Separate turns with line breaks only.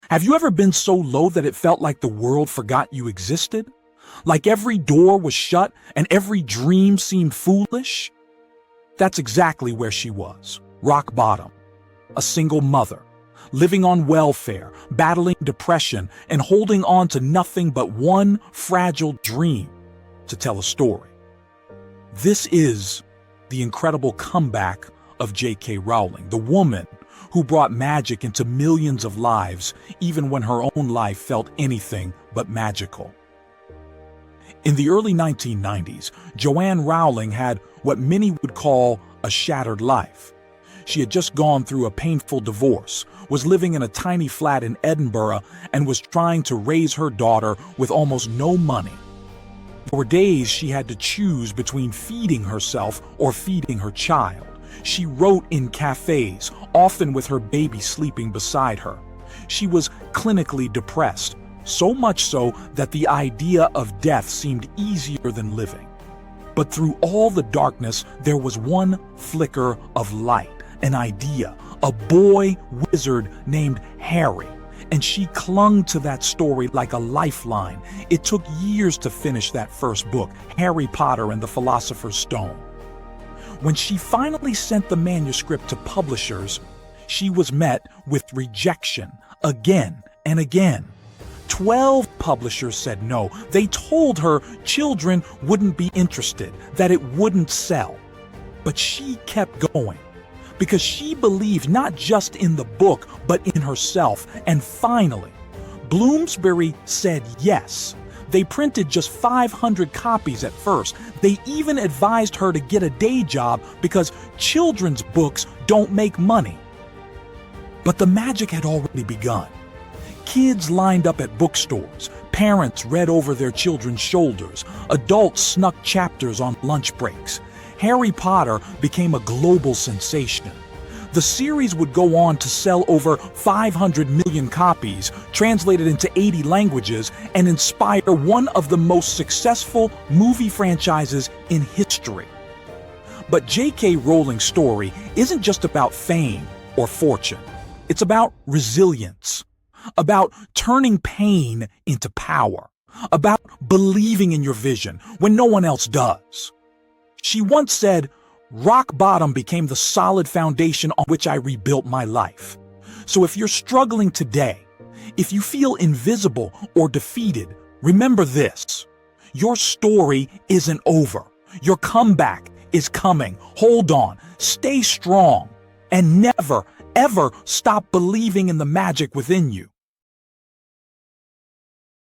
Have you ever been so low that it felt like the world forgot you existed? Like every door was shut and every dream seemed foolish? That's exactly where she was, rock bottom. A single mother, living on welfare, battling depression, and holding on to nothing but one fragile dream: to tell a story. This is the incredible comeback of J.K. Rowling, the woman who brought magic into millions of lives, even when her own life felt anything but magical. In the early 1990s, Joanne Rowling had what many would call a shattered life. She had just gone through a painful divorce, was living in a tiny flat in Edinburgh, and was trying to raise her daughter with almost no money. For days, she had to choose between feeding herself or feeding her child. She wrote in cafes, often with her baby sleeping beside her. She was clinically depressed, so much so that the idea of death seemed easier than living. But through all the darkness, there was one flicker of light, an idea, a boy wizard named Harry. And she clung to that story like a lifeline. It took years to finish that first book, Harry Potter and the Philosopher's Stone. When she finally sent the manuscript to publishers, she was met with rejection again and again. 12 publishers said no. They told her children wouldn't be interested, that it wouldn't sell. But she kept going because she believed not just in the book, but in herself. And finally, Bloomsbury said yes. They printed just 500 copies at first. They even advised her to get a day job because children's books don't make money. But the magic had already begun. Kids lined up at bookstores. Parents read over their children's shoulders. Adults snuck chapters on lunch breaks. Harry Potter became a global sensation. The series would go on to sell over 500 million copies, translated into 80 languages, and inspire one of the most successful movie franchises in history. But J.K. Rowling's story isn't just about fame or fortune. It's about resilience, about turning pain into power, about believing in your vision when no one else does. She once said, "Rock bottom became the solid foundation on which I rebuilt my life." So if you're struggling today, if you feel invisible or defeated, remember this: your story isn't over. Your comeback is coming. Hold on, stay strong, and never, ever stop believing in the magic within you.